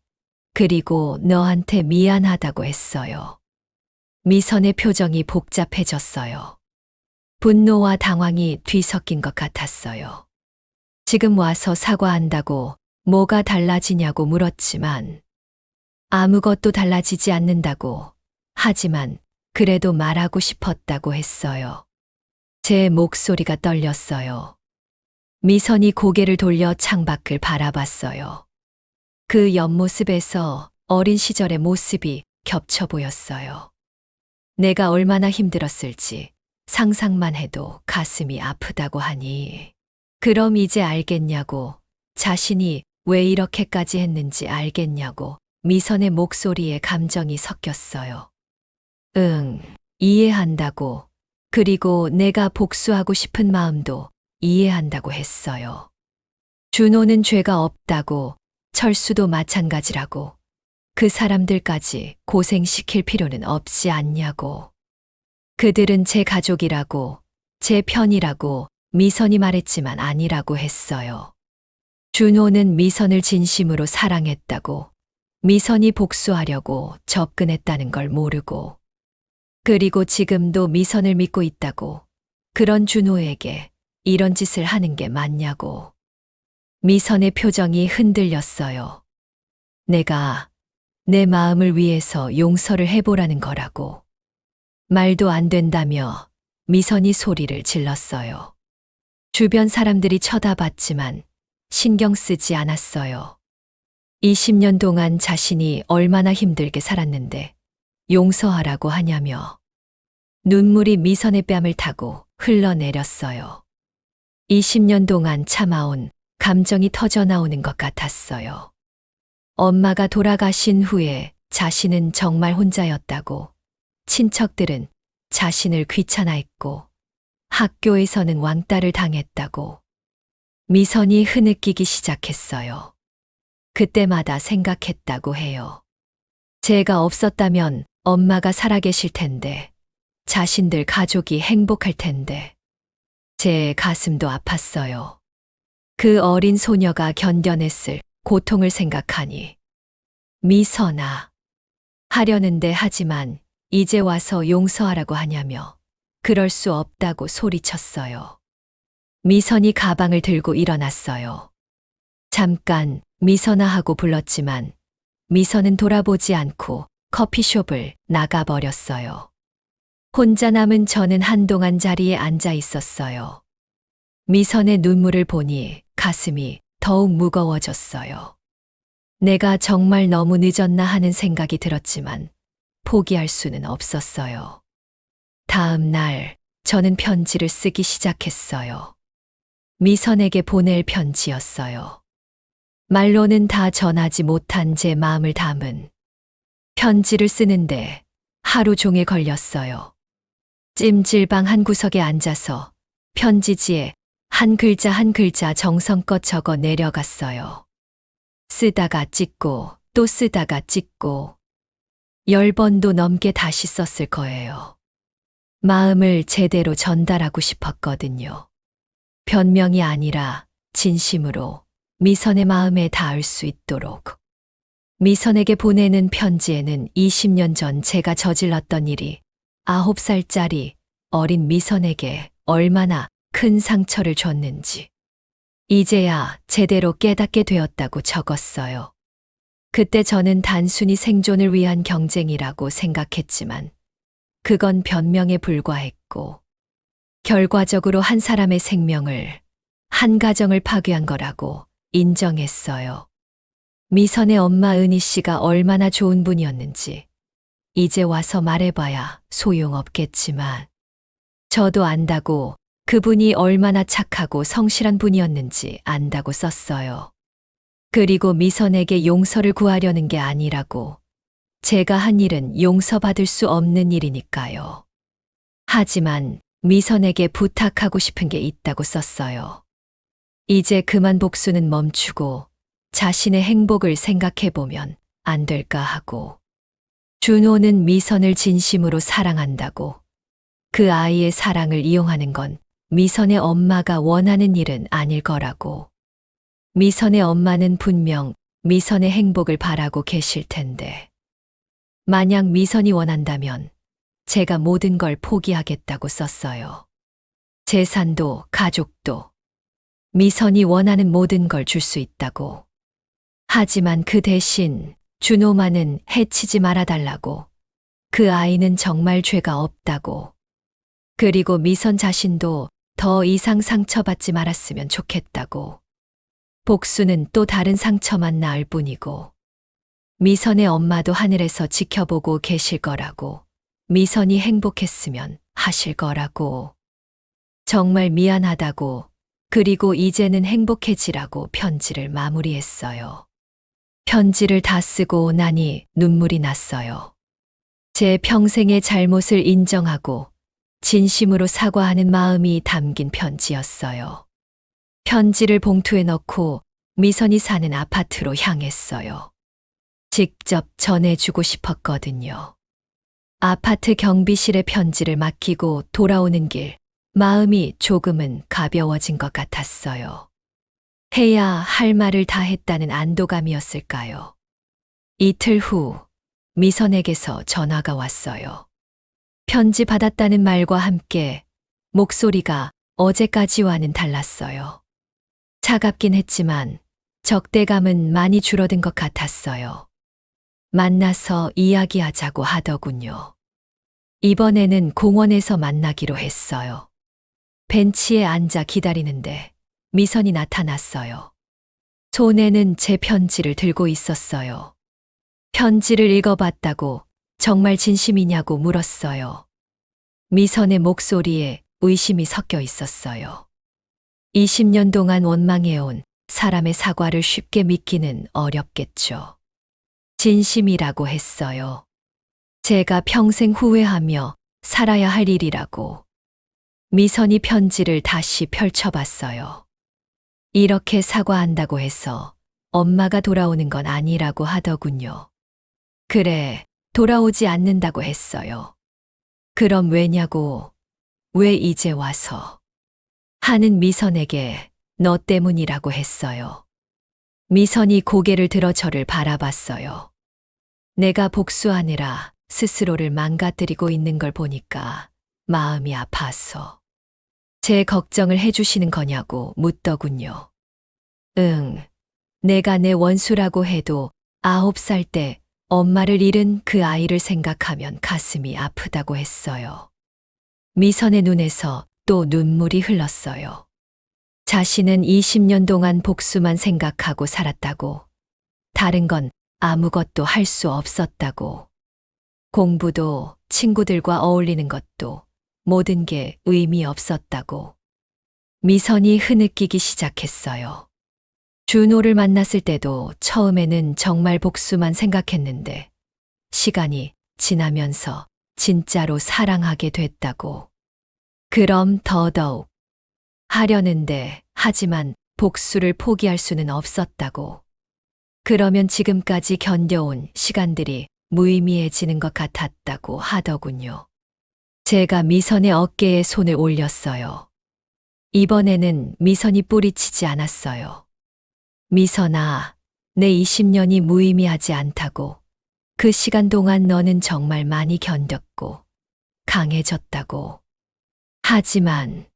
그리고 너한테 미안하다고 했어요. 미선의 표정이 복잡해졌어요. 분노와 당황이 뒤섞인 것 같았어요. 지금 와서 사과한다고 뭐가 달라지냐고 물었지만 아무것도 달라지지 않는다고, 하지만 그래도 말하고 싶었다고 했어요. 제 목소리가 떨렸어요. 미선이 고개를 돌려 창밖을 바라봤어요. 그 옆모습에서 어린 시절의 모습이 겹쳐 보였어요. 내가 얼마나 힘들었을지 상상만 해도 가슴이 아프다고 하니, 그럼 이제 알겠냐고, 자신이 왜 이렇게까지 했는지 알겠냐고 미선의 목소리에 감정이 섞였어요. 응, 이해한다고, 그리고 내가 복수하고 싶은 마음도 이해한다고 했어요. 준호는 죄가 없다고, 철수도 마찬가지라고, 그 사람들까지 고생시킬 필요는 없지 않냐고. 그들은 제 가족이라고, 제 편이라고 미선이 말했지만 아니라고 했어요. 준호는 미선을 진심으로 사랑했다고, 미선이 복수하려고 접근했다는 걸 모르고, 그리고 지금도 미선을 믿고 있다고, 그런 준호에게 이런 짓을 하는 게 맞냐고. 미선의 표정이 흔들렸어요. 내가 내 마음을 위해서 용서를 해보라는 거라고. 말도 안 된다며 미선이 소리를 질렀어요. 주변 사람들이 쳐다봤지만 신경 쓰지 않았어요. 20년 동안 자신이 얼마나 힘들게 살았는데 용서하라고 하냐며. 눈물이 미선의 뺨을 타고 흘러내렸어요. 20년 동안 참아온 감정이 터져나오는 것 같았어요. 엄마가 돌아가신 후에 자신은 정말 혼자였다고, 친척들은 자신을 귀찮아했고, 학교에서는 왕따를 당했다고. 미선이 흐느끼기 시작했어요. 그때마다 생각했다고 해요. 제가 없었다면 엄마가 살아계실 텐데, 자신들 가족이 행복할 텐데. 제 가슴도 아팠어요. 그 어린 소녀가 견뎌냈을 고통을 생각하니. 미선아. 하려는데 하지만 이제 와서 용서하라고 하냐며 그럴 수 없다고 소리쳤어요. 미선이 가방을 들고 일어났어요. 잠깐 미선아 하고 불렀지만 미선은 돌아보지 않고 커피숍을 나가버렸어요. 혼자 남은 저는 한동안 자리에 앉아 있었어요. 미선의 눈물을 보니 가슴이 더욱 무거워졌어요. 내가 정말 너무 늦었나 하는 생각이 들었지만 포기할 수는 없었어요. 다음 날 저는 편지를 쓰기 시작했어요. 미선에게 보낼 편지였어요. 말로는 다 전하지 못한 제 마음을 담은 편지를 쓰는데 하루 종일 걸렸어요. 찜질방 한 구석에 앉아서 편지지에 한 글자 한 글자 정성껏 적어 내려갔어요. 쓰다가 찢고 또 쓰다가 찢고 10번도 넘게 다시 썼을 거예요. 마음을 제대로 전달하고 싶었거든요. 변명이 아니라 진심으로 미선의 마음에 닿을 수 있도록. 미선에게 보내는 편지에는 20년 전 제가 저질렀던 일이 9살짜리 어린 미선에게 얼마나 큰 상처를 줬는지 이제야 제대로 깨닫게 되었다고 적었어요. 그때 저는 단순히 생존을 위한 경쟁이라고 생각했지만 그건 변명에 불과했고 결과적으로 한 사람의 생명을, 한 가정을 파괴한 거라고 인정했어요. 미선의 엄마 은희 씨가 얼마나 좋은 분이었는지 이제 와서 말해봐야 소용없겠지만 저도 안다고 그분이 얼마나 착하고 성실한 분이었는지 안다고 썼어요. 그리고 미선에게 용서를 구하려는 게 아니라고 제가 한 일은 용서받을 수 없는 일이니까요. 하지만 미선에게 부탁하고 싶은 게 있다고 썼어요. 이제 그만 복수는 멈추고 자신의 행복을 생각해보면 안 될까 하고 준호는 미선을 진심으로 사랑한다고 그 아이의 사랑을 이용하는 건 미선의 엄마가 원하는 일은 아닐 거라고 미선의 엄마는 분명 미선의 행복을 바라고 계실 텐데 만약 미선이 원한다면 제가 모든 걸 포기하겠다고 썼어요. 재산도 가족도 미선이 원하는 모든 걸 줄 수 있다고. 하지만 그 대신 준호만은 해치지 말아달라고. 그 아이는 정말 죄가 없다고. 그리고 미선 자신도 더 이상 상처받지 말았으면 좋겠다고. 복수는 또 다른 상처만 낳을 뿐이고. 미선의 엄마도 하늘에서 지켜보고 계실 거라고. 미선이 행복했으면 하실 거라고. 정말 미안하다고. 그리고 이제는 행복해지라고 편지를 마무리했어요. 편지를 다 쓰고 나니 눈물이 났어요. 제 평생의 잘못을 인정하고 진심으로 사과하는 마음이 담긴 편지였어요. 편지를 봉투에 넣고 미선이 사는 아파트로 향했어요. 직접 전해주고 싶었거든요. 아파트 경비실에 편지를 맡기고 돌아오는 길, 마음이 조금은 가벼워진 것 같았어요. 해야 할 말을 다 했다는 안도감이었을까요? 이틀 후, 미선에게서 전화가 왔어요. 편지 받았다는 말과 함께 목소리가 어제까지와는 달랐어요. 차갑긴 했지만 적대감은 많이 줄어든 것 같았어요. 만나서 이야기하자고 하더군요. 이번에는 공원에서 만나기로 했어요. 벤치에 앉아 기다리는데 미선이 나타났어요. 손에는 제 편지를 들고 있었어요. 편지를 읽어봤다고 정말 진심이냐고 물었어요. 미선의 목소리에 의심이 섞여 있었어요. 20년 동안 원망해온 사람의 사과를 쉽게 믿기는 어렵겠죠. 진심이라고 했어요. 제가 평생 후회하며 살아야 할 일이라고. 미선이 편지를 다시 펼쳐봤어요. 이렇게 사과한다고 해서 엄마가 돌아오는 건 아니라고 하더군요. 그래, 돌아오지 않는다고 했어요. 그럼 왜냐고, 왜 이제 와서? 하는 미선에게 너 때문이라고 했어요. 미선이 고개를 들어 저를 바라봤어요. 내가 복수하느라 스스로를 망가뜨리고 있는 걸 보니까 마음이 아파서. 제 걱정을 해주시는 거냐고 묻더군요. 응, 내가 내 원수라고 해도 9살 때 엄마를 잃은 그 아이를 생각하면 가슴이 아프다고 했어요. 미선의 눈에서 또 눈물이 흘렀어요. 자신은 20년 동안 복수만 생각하고 살았다고. 다른 건 아무것도 할 수 없었다고. 공부도 친구들과 어울리는 것도 모든 게 의미 없었다고. 미선이 흐느끼기 시작했어요. 준호를 만났을 때도 처음에는 정말 복수만 생각했는데 시간이 지나면서 진짜로 사랑하게 됐다고. 그럼 더더욱 하려는데 하지만 복수를 포기할 수는 없었다고. 그러면 지금까지 견뎌온 시간들이 무의미해지는 것 같았다고 하더군요. 제가 미선의 어깨에 손을 올렸어요. 이번에는 미선이 뿌리치지 않았어요. 미선아, 내 20년이 무의미하지 않다고. 그 시간 동안 너는 정말 많이 견뎠고 강해졌다고. 하지만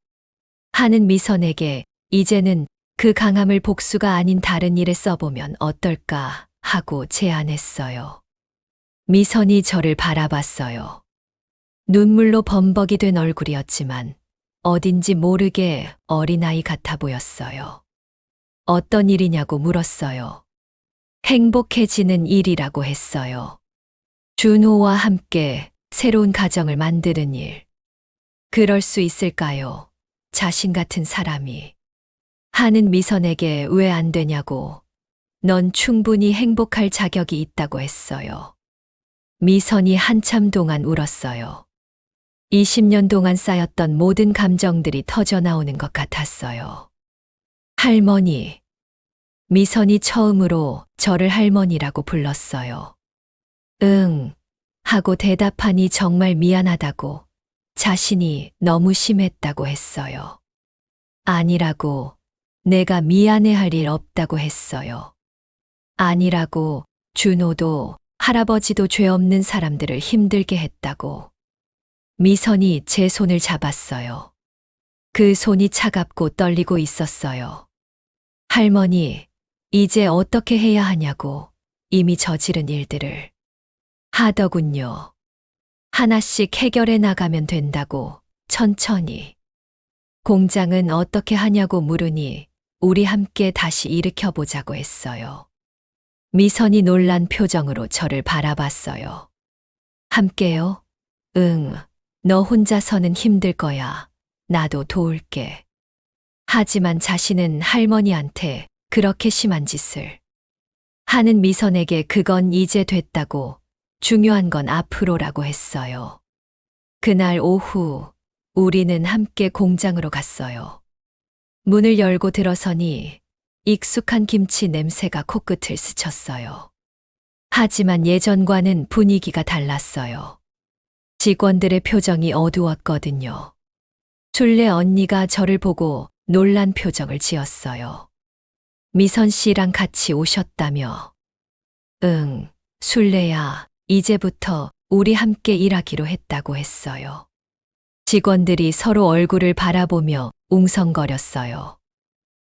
하는 미선에게 이제는 그 강함을 복수가 아닌 다른 일에 써보면 어떨까 하고 제안했어요. 미선이 저를 바라봤어요. 눈물로 범벅이 된 얼굴이었지만 어딘지 모르게 어린아이 같아 보였어요. 어떤 일이냐고 물었어요. 행복해지는 일이라고 했어요. 준호와 함께 새로운 가정을 만드는 일. 그럴 수 있을까요? 자신 같은 사람이. 하는 미선에게 왜 안 되냐고. 넌 충분히 행복할 자격이 있다고 했어요. 미선이 한참 동안 울었어요. 20년 동안 쌓였던 모든 감정들이 터져나오는 것 같았어요. 할머니. 미선이 처음으로 저를 할머니라고 불렀어요. 응. 하고 대답하니 정말 미안하다고, 자신이 너무 심했다고 했어요. 아니라고, 내가 미안해할 일 없다고 했어요. 아니라고, 준호도 할아버지도 죄 없는 사람들을 힘들게 했다고. 미선이 제 손을 잡았어요. 그 손이 차갑고 떨리고 있었어요. 할머니, 이제 어떻게 해야 하냐고, 이미 저지른 일들을. 하더군요. 하나씩 해결해 나가면 된다고, 천천히. 공장은 어떻게 하냐고 물으니 우리 함께 다시 일으켜보자고 했어요. 미선이 놀란 표정으로 저를 바라봤어요. 함께요? 응, 너 혼자서는 힘들 거야. 나도 도울게. 하지만 자신은 할머니한테 그렇게 심한 짓을. 하는 미선에게 그건 이제 됐다고, 중요한 건 앞으로라고 했어요. 그날 오후 우리는 함께 공장으로 갔어요. 문을 열고 들어서니 익숙한 김치 냄새가 코끝을 스쳤어요. 하지만 예전과는 분위기가 달랐어요. 직원들의 표정이 어두웠거든요. 술래 언니가 저를 보고 놀란 표정을 지었어요. 미선 씨랑 같이 오셨다며. 응, 술래야, 이제부터 우리 함께 일하기로 했다고 했어요. 직원들이 서로 얼굴을 바라보며 웅성거렸어요.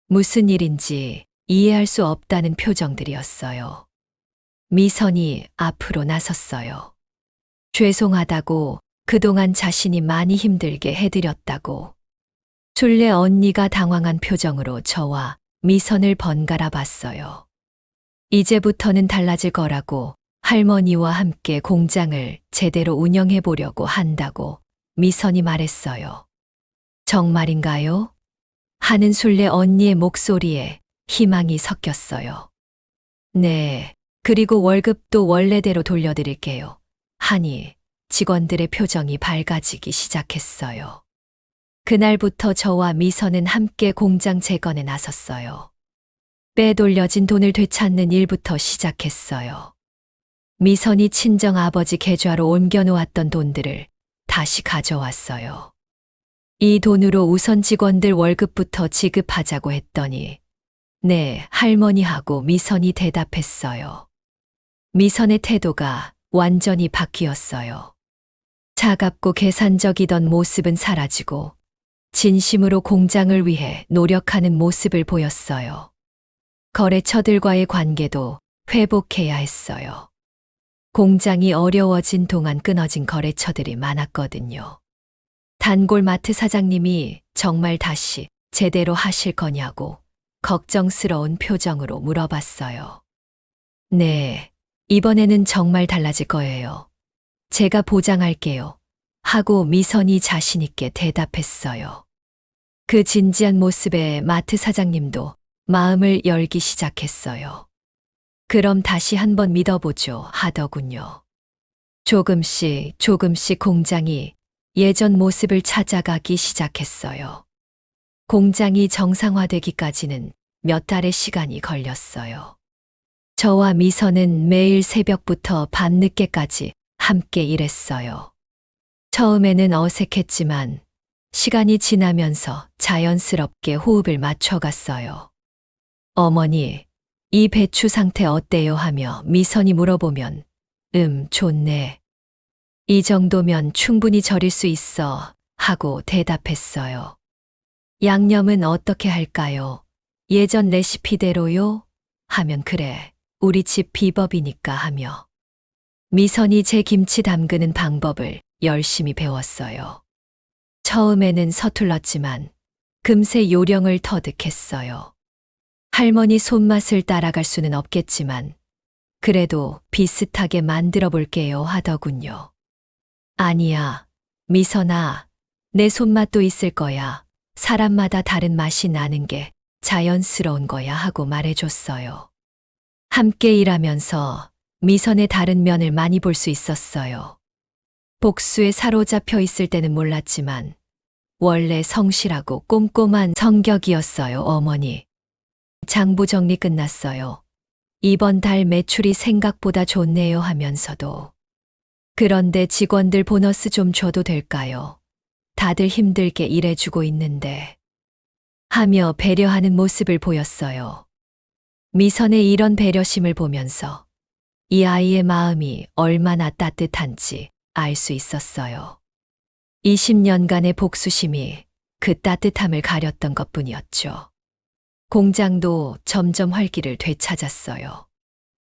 무슨 일인지 이해할 수 없다는 표정들이었어요. 미선이 앞으로 나섰어요. 죄송하다고, 그동안 자신이 많이 힘들게 해드렸다고. 술래 언니가 당황한 표정으로 저와 미선을 번갈아 봤어요. 이제부터는 달라질 거라고, 할머니와 함께 공장을 제대로 운영해 보려고 한다고 미선이 말했어요. 정말인가요? 하는 술래 언니의 목소리에 희망이 섞였어요. 네, 그리고 월급도 원래대로 돌려드릴게요. 하니 직원들의 표정이 밝아지기 시작했어요. 그날부터 저와 미선은 함께 공장 재건에 나섰어요. 빼돌려진 돈을 되찾는 일부터 시작했어요. 미선이 친정 아버지 계좌로 옮겨놓았던 돈들을 다시 가져왔어요. 이 돈으로 우선 직원들 월급부터 지급하자고 했더니 네, 할머니하고 미선이 대답했어요. 미선의 태도가 완전히 바뀌었어요. 차갑고 계산적이던 모습은 사라지고 진심으로 공장을 위해 노력하는 모습을 보였어요. 거래처들과의 관계도 회복해야 했어요. 공장이 어려워진 동안 끊어진 거래처들이 많았거든요. 단골마트 사장님이 정말 다시 제대로 하실 거냐고 걱정스러운 표정으로 물어봤어요. 네, 이번에는 정말 달라질 거예요. 제가 보장할게요. 하고 미선이 자신있게 대답했어요. 그 진지한 모습에 마트 사장님도 마음을 열기 시작했어요. 그럼 다시 한번 믿어보죠 하더군요. 조금씩 공장이 예전 모습을 찾아가기 시작했어요. 공장이 정상화되기까지는 몇 달의 시간이 걸렸어요. 저와 미선은 매일 새벽부터 밤늦게까지 함께 일했어요. 처음에는 어색했지만 시간이 지나면서 자연스럽게 호흡을 맞춰갔어요. 어머니, 이 배추 상태 어때요? 하며 미선이 물어보면 좋네. 이 정도면 충분히 절일 수 있어 하고 대답했어요. 양념은 어떻게 할까요? 예전 레시피대로요? 하면 그래, 우리 집 비법이니까 하며 미선이 제 김치 담그는 방법을 열심히 배웠어요. 처음에는 서툴렀지만 금세 요령을 터득했어요. 할머니 손맛을 따라갈 수는 없겠지만 그래도 비슷하게 만들어 볼게요 하더군요. 아니야, 미선아, 내 손맛도 있을 거야. 사람마다 다른 맛이 나는 게 자연스러운 거야 하고 말해줬어요. 함께 일하면서 미선의 다른 면을 많이 볼 수 있었어요. 복수에 사로잡혀 있을 때는 몰랐지만 원래 성실하고 꼼꼼한 성격이었어요, 어머니. 장부 정리 끝났어요. 이번 달 매출이 생각보다 좋네요 하면서도. 그런데 직원들 보너스 좀 줘도 될까요? 다들 힘들게 일해주고 있는데. 하며 배려하는 모습을 보였어요. 미선의 이런 배려심을 보면서 이 아이의 마음이 얼마나 따뜻한지 알 수 있었어요. 20년간의 복수심이 그 따뜻함을 가렸던 것뿐이었죠. 공장도 점점 활기를 되찾았어요.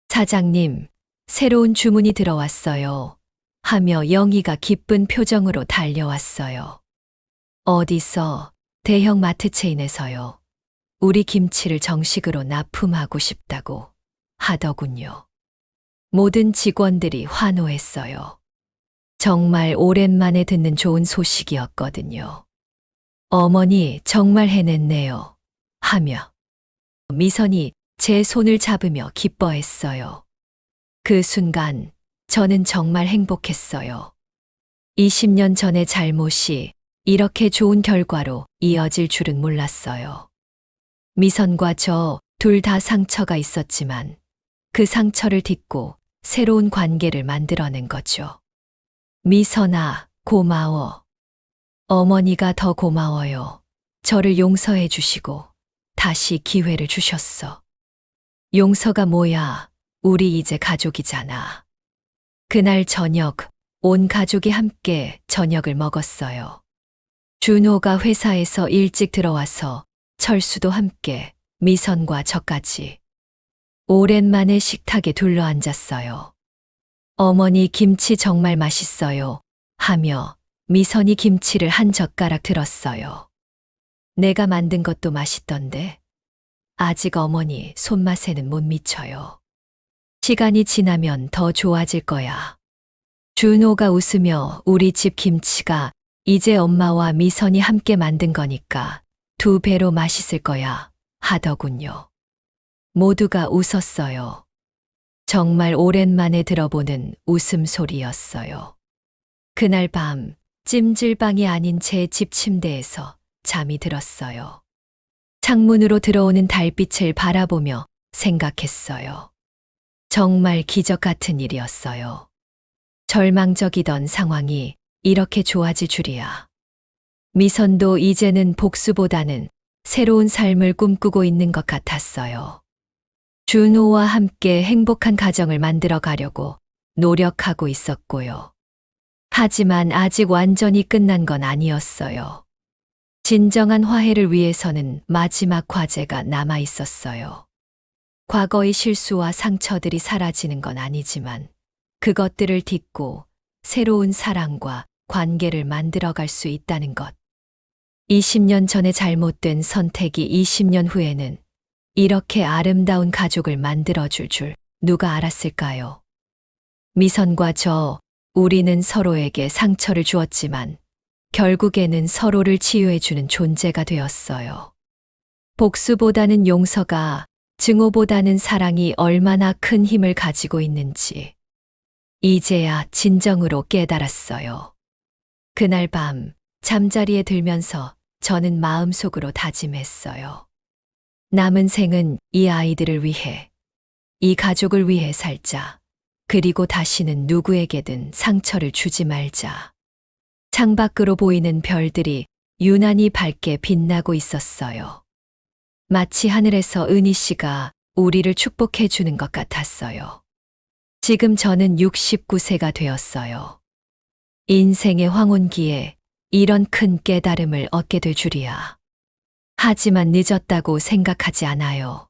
사장님, 새로운 주문이 들어왔어요. 하며 영희가 기쁜 표정으로 달려왔어요. 어디서? 대형 마트 체인에서요. 우리 김치를 정식으로 납품하고 싶다고 하더군요. 모든 직원들이 환호했어요. 정말 오랜만에 듣는 좋은 소식이었거든요. 어머니 정말 해냈네요. 하며 미선이 제 손을 잡으며 기뻐했어요. 그 순간 저는 정말 행복했어요. 20년 전의 잘못이 이렇게 좋은 결과로 이어질 줄은 몰랐어요. 미선과 저 둘 다 상처가 있었지만 그 상처를 딛고 새로운 관계를 만들어낸 거죠. 미선아, 고마워. 어머니가 더 고마워요. 저를 용서해 주시고 다시 기회를 주셨어. 용서가 뭐야? 우리 이제 가족이잖아. 그날 저녁, 온 가족이 함께 저녁을 먹었어요. 준호가 회사에서 일찍 들어와서 철수도 함께, 미선과 저까지. 오랜만에 식탁에 둘러앉았어요. 어머니 김치 정말 맛있어요. 하며 미선이 김치를 한 젓가락 들었어요. 내가 만든 것도 맛있던데. 아직 어머니 손맛에는 못 미쳐요. 시간이 지나면 더 좋아질 거야. 준호가 웃으며 우리 집 김치가 이제 엄마와 미선이 함께 만든 거니까 2배로 맛있을 거야 하더군요. 모두가 웃었어요. 정말 오랜만에 들어보는 웃음소리였어요. 그날 밤 찜질방이 아닌 제 집 침대에서 잠이 들었어요. 창문으로 들어오는 달빛을 바라보며 생각했어요. 정말 기적 같은 일이었어요. 절망적이던 상황이 이렇게 좋아질 줄이야. 미선도 이제는 복수보다는 새로운 삶을 꿈꾸고 있는 것 같았어요. 준호와 함께 행복한 가정을 만들어 가려고 노력하고 있었고요. 하지만 아직 완전히 끝난 건 아니었어요. 진정한 화해를 위해서는 마지막 과제가 남아 있었어요. 과거의 실수와 상처들이 사라지는 건 아니지만 그것들을 딛고 새로운 사랑과 관계를 만들어갈 수 있다는 것. 20년 전에 잘못된 선택이 20년 후에는 이렇게 아름다운 가족을 만들어줄 줄 누가 알았을까요? 미선과 저, 우리는 서로에게 상처를 주었지만 결국에는 서로를 치유해주는 존재가 되었어요. 복수보다는 용서가, 증오보다는 사랑이 얼마나 큰 힘을 가지고 있는지 이제야 진정으로 깨달았어요. 그날 밤 잠자리에 들면서 저는 마음속으로 다짐했어요. 남은 생은 이 아이들을 위해, 이 가족을 위해 살자. 그리고 다시는 누구에게든 상처를 주지 말자. 창밖으로 보이는 별들이 유난히 밝게 빛나고 있었어요. 마치 하늘에서 은희 씨가 우리를 축복해 주는 것 같았어요. 지금 저는 69세가 되었어요. 인생의 황혼기에 이런 큰 깨달음을 얻게 될 줄이야. 하지만 늦었다고 생각하지 않아요.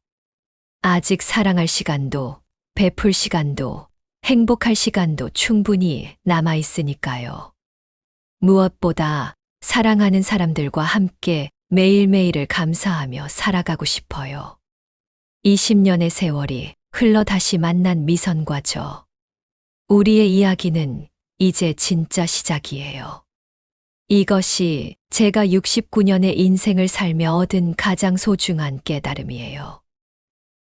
아직 사랑할 시간도, 베풀 시간도, 행복할 시간도 충분히 남아 있으니까요. 무엇보다 사랑하는 사람들과 함께 매일매일을 감사하며 살아가고 싶어요. 20년의 세월이 흘러 다시 만난 미선과 저. 우리의 이야기는 이제 진짜 시작이에요. 이것이 제가 69년의 인생을 살며 얻은 가장 소중한 깨달음이에요.